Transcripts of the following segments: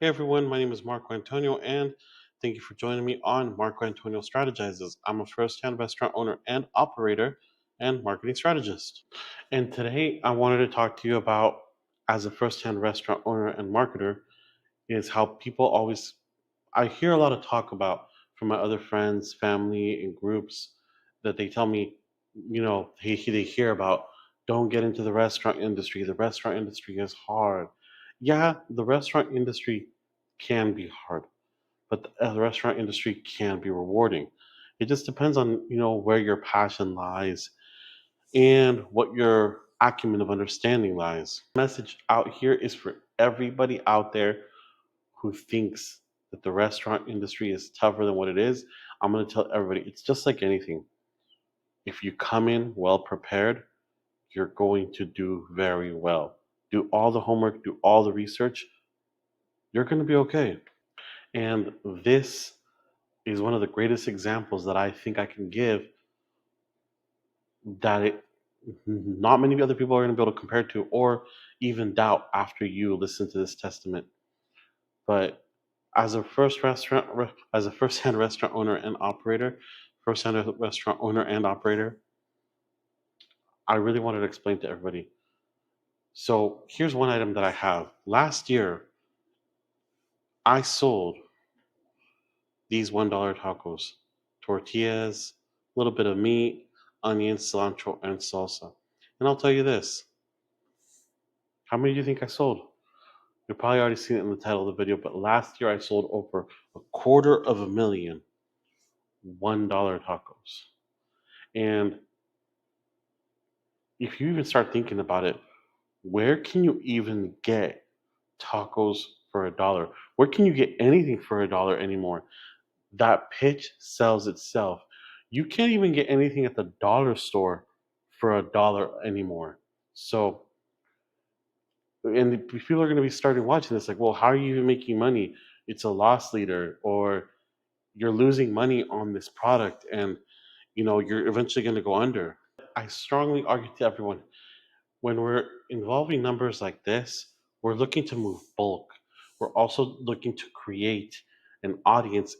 Hey everyone, my name is Marco Antonio, and thank you for joining me on Marco Antonio Strategizes. I'm a first-hand restaurant owner and operator and marketing strategist. And today I wanted to talk to you about, as a first-hand restaurant owner and marketer, is how people always, I hear a lot of talk about from my other friends, family, and groups that they tell me, they hear about, don't get into the restaurant industry. The restaurant industry is hard. Yeah, the restaurant industry can be hard, but the restaurant industry can be rewarding. It just depends on, where your passion lies and what your acumen of understanding lies. The message out here is for everybody out there who thinks that the restaurant industry is tougher than what it is. I'm going to tell everybody it's just like anything. If you come in well prepared, you're going to do very well. Do all the homework, do all the research, you're going to be okay. And this is one of the greatest examples that I think I can give that not many other people are going to be able to compare to or even doubt after you listen to this testament. But as a first-hand restaurant owner and operator, I really wanted to explain to everybody. So here's one item that I have. Last year, I sold these $1 tacos, tortillas, a little bit of meat, onions, cilantro, and salsa. And I'll tell you this, how many do you think I sold? You've probably already seen it in the title of the video, but last year I sold over 250,000 $1 tacos. And if you even start thinking about it, where can you even get tacos for $1? Where can you get anything for $1 anymore? That pitch sells itself. You can't even get anything at the dollar store for $1 anymore. So, and people are going to be starting watching this like, well, how are you even making money? It's a loss leader, or you're losing money on this product, and you're eventually going to go under. I strongly argue to everyone, when we're involving numbers like this, we're looking to move bulk. We're also looking to create an audience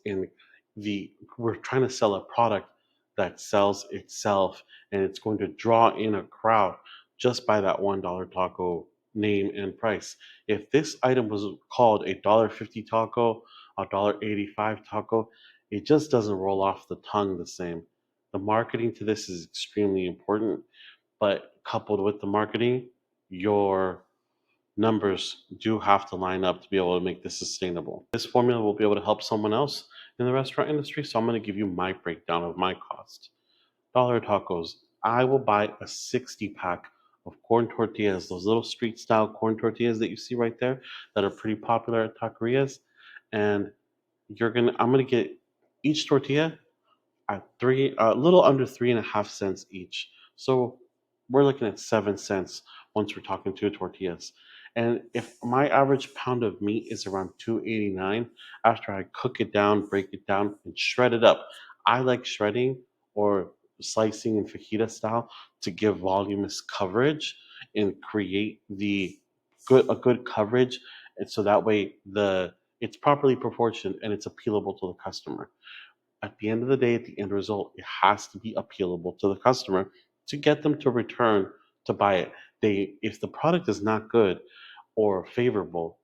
we're trying to sell a product that sells itself, and it's going to draw in a crowd just by that $1 taco name and price. If this item was called a $1.50 taco, a $1.85 taco, it just doesn't roll off the tongue the same. The marketing to this is extremely important, but coupled with the marketing, your numbers do have to line up to be able to make this sustainable. This formula will be able to help someone else in the restaurant industry, so I'm going to give you my breakdown of my cost. Dollar tacos, I will buy a 60 pack of corn tortillas, those little street style corn tortillas that you see right there that are pretty popular at taquerias. And I'm gonna get each tortilla at a little under 3.5 cents each. So we're looking at 7 cents once we're talking two tortillas. And if my average pound of meat is around 2.89, after I cook it down, break it down, and shred it up, I like shredding or slicing in fajita style to give voluminous coverage and create a good coverage, and so that way it's properly proportioned and it's appealable to the customer. At the end of the day, at the end result, it has to be appealable to the customer to get them to return to buy it. If the product is not good or favorable,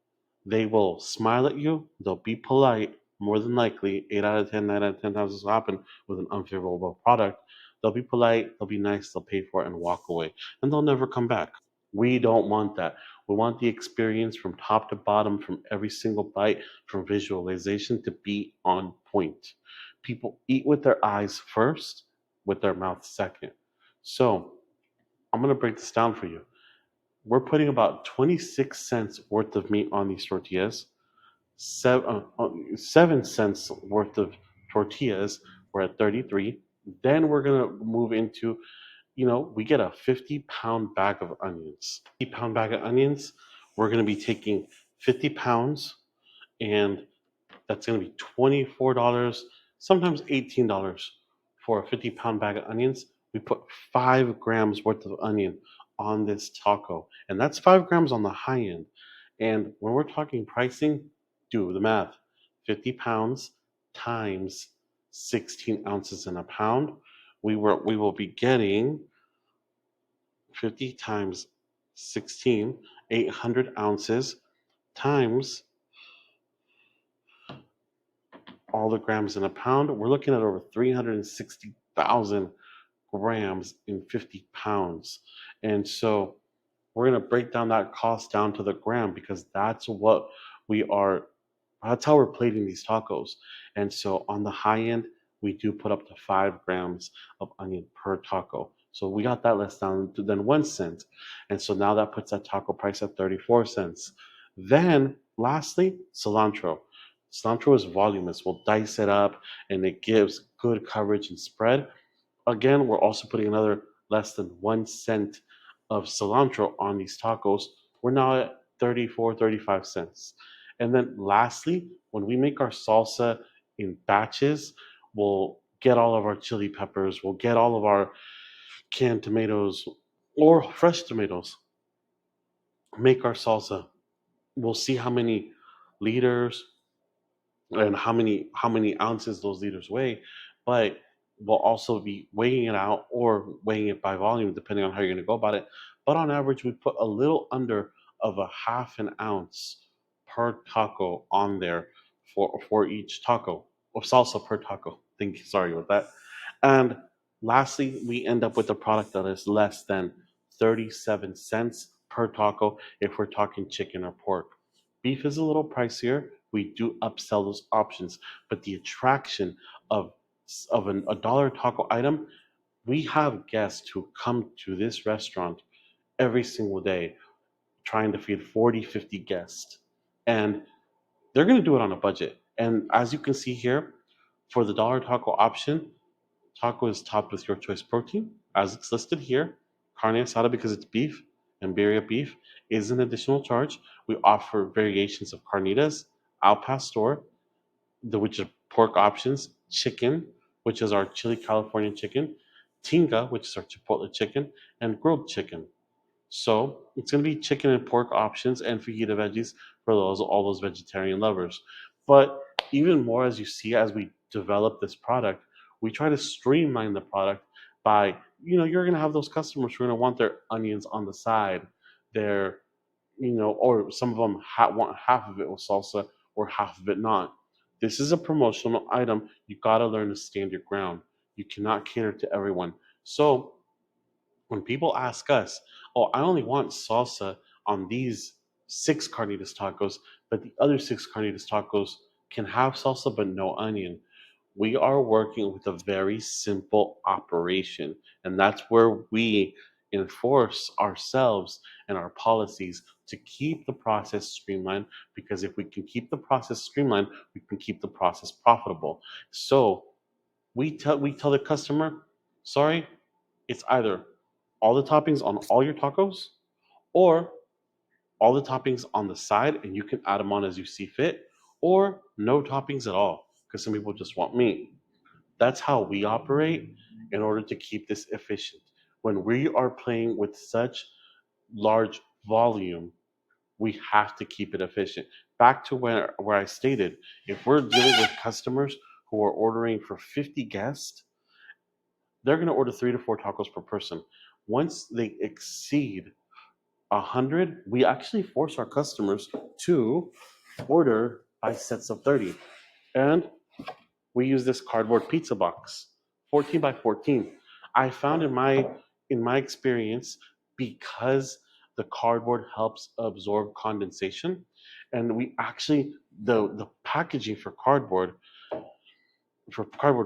they will smile at you, they'll be polite, more than likely, 8 out of 10, 9 out of 10 times this will happen with an unfavorable product. They'll be polite, they'll be nice, they'll pay for it and walk away, and they'll never come back. We don't want that. We want the experience from top to bottom, from every single bite, from visualization to be on point. People eat with their eyes first, with their mouth second. So I'm going to break this down for you. We're putting about 26 cents worth of meat on these tortillas, 7 cents worth of tortillas. We're at 33. Then we're going to move into, we get a 50-pound bag of onions. 50-pound bag of onions, we're going to be taking 50 pounds, and that's going to be $24, sometimes $18 for a 50-pound bag of onions. We put 5 grams worth of onion on this taco, and that's 5 grams on the high end. And when we're talking pricing, Do the math. 50 pounds times 16 ounces in a pound. We will be getting 50 times 16, 800 ounces times all the grams in a pound. We're looking at over 360,000 grams in 50 pounds. And so we're going to break down that cost down to the gram because we are that's how we're plating these tacos. And so on the high end, we do put up to 5 grams of onion per taco. So we got that less down to than 1 cent. And so now that puts that taco price at 34 cents. Then lastly, cilantro. Cilantro is voluminous. We'll dice it up and it gives good coverage and spread. Again, we're also putting another less than 1 cent of cilantro on these tacos. We're now at 34, 35 cents. And then lastly, when we make our salsa in batches, we'll get all of our chili peppers, we'll get all of our canned tomatoes or fresh tomatoes, make our salsa. We'll see how many liters and how many ounces those liters weigh, but we'll also be weighing it out or weighing it by volume depending on how you're going to go about it. But on average, we put a little under of a half an ounce per taco on there for each taco of salsa per taco. Thank you. Sorry about that. And lastly, we end up with a product that is less than 37 cents per taco if we're talking chicken or pork. Beef is a little pricier. We do upsell those options, but the attraction of a dollar taco item, we have guests who come to this restaurant every single day trying to feed 40, 50 guests. And they're going to do it on a budget. And as you can see here, for the dollar taco option, taco is topped with your choice protein, as it's listed here. Carne asada, because it's beef, and birria beef is an additional charge. We offer variations of carnitas, al pastor, which are pork options, chicken, which is our chili California chicken, tinga, which is our chipotle chicken, and grilled chicken. So it's going to be chicken and pork options and fajita veggies for all those vegetarian lovers. But even more, as you see, as we develop this product, we try to streamline the product by, you're going to have those customers who are going to want their onions on the side, their, or some of them want half of it with salsa or half of it not. This is a promotional item. You got to learn to stand your ground. You cannot cater to everyone. So when people ask us, oh, I only want salsa on these 6 carnitas tacos, but the other 6 carnitas tacos can have salsa but no onion. We are working with a very simple operation, and that's where we enforce ourselves and our policies to keep the process streamlined, because if we can keep the process streamlined, we can keep the process profitable. So we tell the customer, sorry, it's either all the toppings on all your tacos or all the toppings on the side and you can add them on as you see fit, or no toppings at all because some people just want meat. That's how we operate in order to keep this efficient. When we are playing with such large volume, we have to keep it efficient. Back to where I stated, if we're dealing with customers who are ordering for 50 guests, they're going to order 3 to 4 tacos per person. Once they exceed 100, we actually force our customers to order by sets of 30. And we use this cardboard pizza box, 14 by 14. I found in my experience, because the cardboard helps absorb condensation, and we actually the packaging for cardboard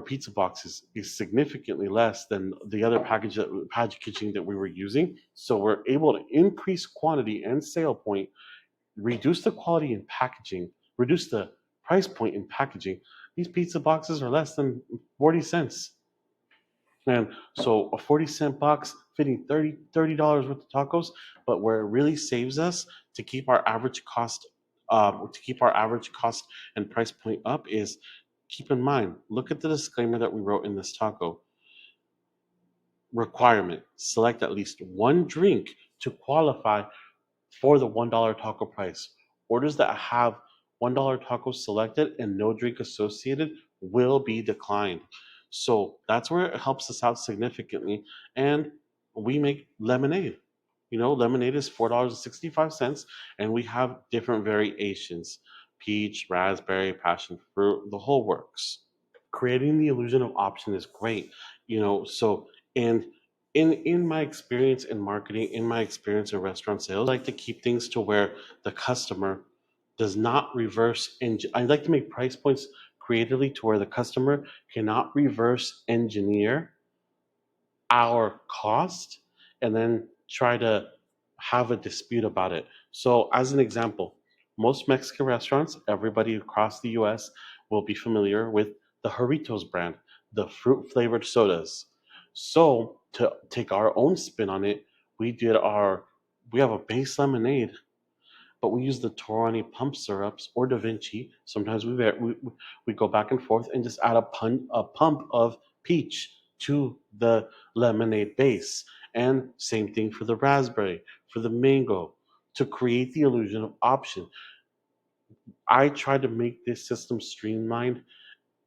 pizza boxes is significantly less than the other packaging that we were using. So we're able to increase quantity and sale point, reduce the quality in packaging, reduce the price point in packaging. These pizza boxes are less than 40 cents. And so a 40-cent box fitting $30 worth of tacos, but where it really saves us to keep our average cost and price point up is, keep in mind, look at the disclaimer that we wrote in this taco. Requirement: select at least one drink to qualify for the $1 taco price. Orders that have $1 tacos selected and no drink associated will be declined. So that's where it helps us out significantly. And we make lemonade. Lemonade is $4.65, and we have different variations: peach, raspberry, passion fruit, the whole works. Creating the illusion of option is great. So, and in my experience in marketing, in my experience in restaurant sales, I like to keep things to where the customer does not reverse I like to make price points creatively to where the customer cannot reverse engineer our cost and then try to have a dispute about it. So, as an example, most Mexican restaurants, everybody across the US will be familiar with the Jarritos brand, the fruit flavored sodas. So, to take our own spin on it, we have a base lemonade, but we use the Torani pump syrups or Da Vinci. Sometimes we go back and forth and just add a pump of peach to the lemonade base. And same thing for the raspberry, for the mango, to create the illusion of option. I try to make this system streamlined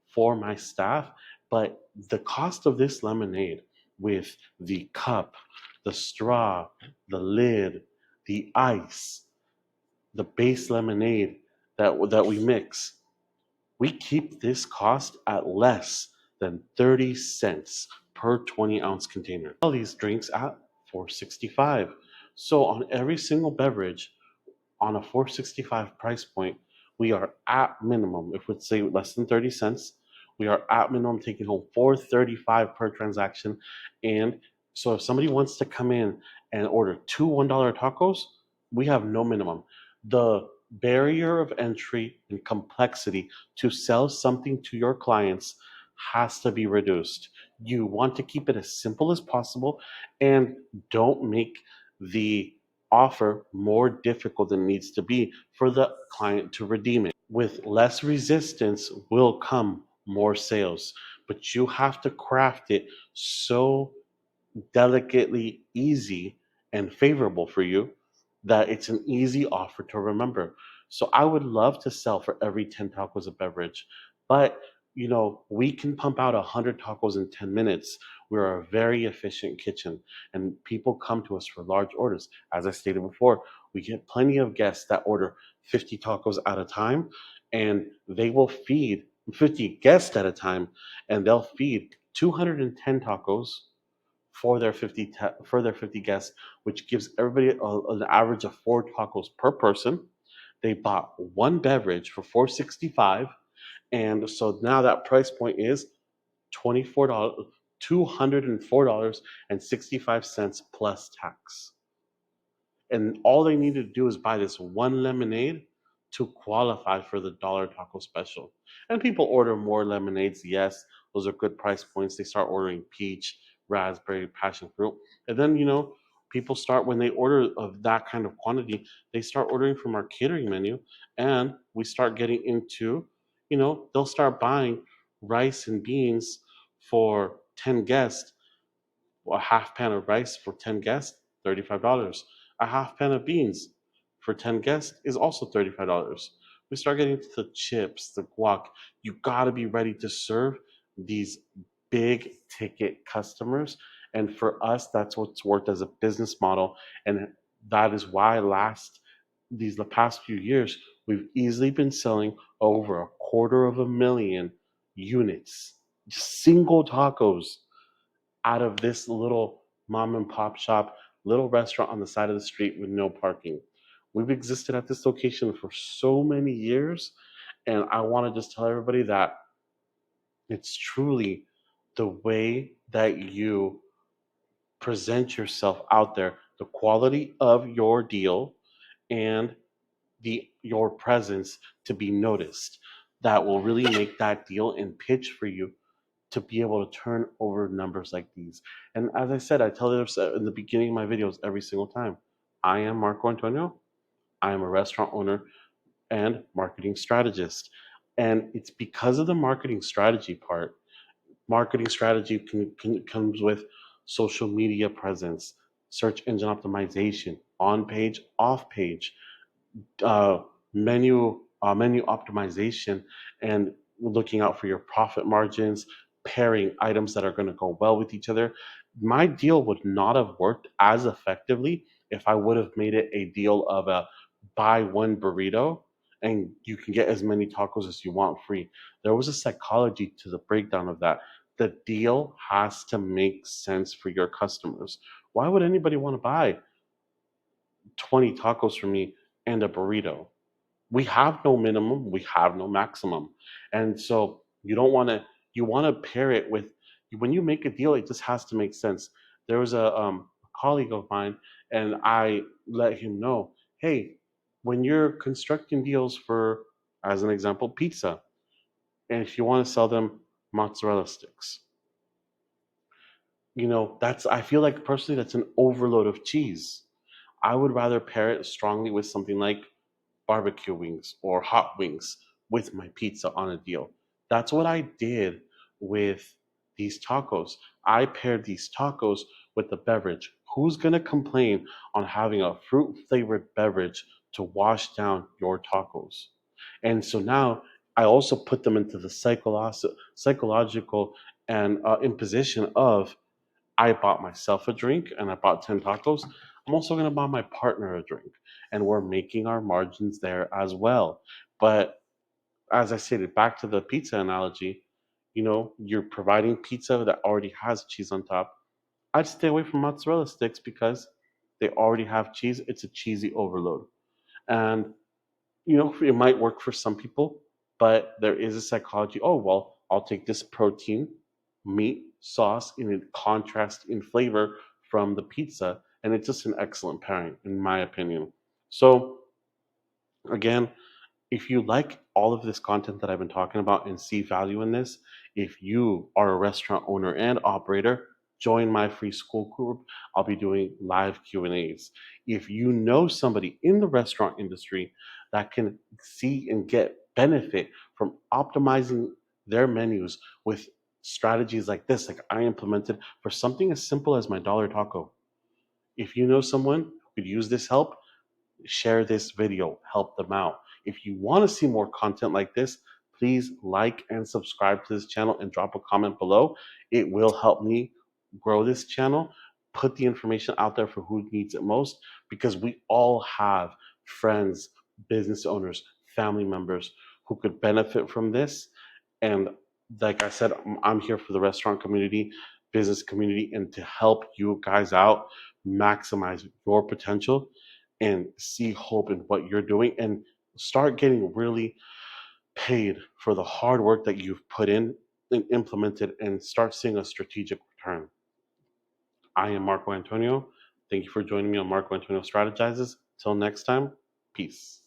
for my staff, but the cost of this lemonade with the cup, the straw, the lid, the ice, the base lemonade that we mix, we keep this cost at less than 30 cents per 20-ounce container. All these drinks at 465. So on every single beverage, on a 465 price point, we are at minimum, if we'd say less than 30 cents, we are at minimum taking home 435 per transaction. And so if somebody wants to come in and order two $1 tacos, we have no minimum. The barrier of entry and complexity to sell something to your clients has to be reduced. You want to keep it as simple as possible and don't make the offer more difficult than it needs to be for the client to redeem it. With less resistance will come more sales, but you have to craft it so delicately easy and favorable for you that it's an easy offer to remember. So I would love to sell for every 10 tacos a beverage, but we can pump out 100 tacos in 10 minutes. We're a very efficient kitchen and people come to us for large orders. As I stated before, we get plenty of guests that order 50 tacos at a time, and they will feed 50 guests at a time, and they'll feed 210 tacos for their 50 guests, which gives everybody an average of 4 tacos per person. They bought one beverage for 465, and so now that price point is $24, $204.65 plus tax. And all they need to do is buy this one lemonade to qualify for the dollar taco special. And people order more lemonades. Yes, those are good price points. They start ordering peach, raspberry, passion fruit. And then, people start, when they order of that kind of quantity, they start ordering from our catering menu. And we start getting into, they'll start buying rice and beans for 10 guests. A half pan of rice for 10 guests, $35. A half pan of beans for 10 guests is also $35. We start getting to the chips, the guac. You got to be ready to serve these big ticket customers. And for us, that's what's worked as a business model. And that is why the past few years, we've easily been selling over 250,000 units, just single tacos, out of this little mom and pop shop, little restaurant on the side of the street with no parking. We've existed at this location for so many years, and I want to just tell everybody that it's truly the way that you present yourself out there, the quality of your deal, and your presence to be noticed, that will really make that deal and pitch for you to be able to turn over numbers like these. And as I said, I tell this in the beginning of my videos every single time. I am Marco Antonio. I am a restaurant owner and marketing strategist. And it's because of the marketing strategy part. Marketing strategy comes with social media presence, search engine optimization, on page, off page, uh, menu menu optimization, and looking out for your profit margins, pairing items that are going to go well with each other. My deal would not have worked as effectively if I would have made it a deal of a buy one burrito and you can get as many tacos as you want free. There was a psychology to the breakdown of that. The deal has to make sense for your customers. Why would anybody want to buy 20 tacos from me and a burrito? We have no minimum, we have no maximum. And so you don't want to, you want to pair it with, when you make a deal, it just has to make sense. There was a colleague of mine, and I let him know, hey, when you're constructing deals for, as an example, pizza, and if you want to sell them mozzarella sticks, that's, I feel like personally, that's an overload of cheese. I would rather pair it strongly with something like barbecue wings or hot wings with my pizza on a deal. That's what I did with these tacos. I paired these tacos with the beverage. Who's going to complain on having a fruit flavored beverage to wash down your tacos? And so now I also put them into the psychological and imposition of, I bought myself a drink and I bought 10 tacos. I'm also going to buy my partner a drink. And we're making our margins there as well. But as I stated, back to the pizza analogy, you're providing pizza that already has cheese on top. I'd stay away from mozzarella sticks because they already have cheese. It's a cheesy overload. And it might work for some people, but there is a psychology. Oh, well, I'll take this protein, meat, sauce in a contrast in flavor from the pizza. And it's just an excellent pairing, in my opinion. So, again, if you like all of this content that I've been talking about and see value in this, if you are a restaurant owner and operator, join my free school group. I'll be doing live Q&As. If you know somebody in the restaurant industry that can see and get benefit from optimizing their menus with strategies like this, like I implemented for something as simple as my dollar taco. If you know someone who could use this help, share this video, help them out. If you want to see more content like this, please like and subscribe to this channel and drop a comment below. It will help me grow this channel, put the information out there for who needs it most, because we all have friends, business owners, family members who could benefit from this. And like I said, I'm here for the restaurant community, business community, and to help you guys out maximize your potential and see hope in what you're doing and start getting really paid for the hard work that you've put in and implemented and start seeing a strategic return. I am Marco Antonio. Thank you for joining me on Marco Antonio Strategizes. Till next time, peace.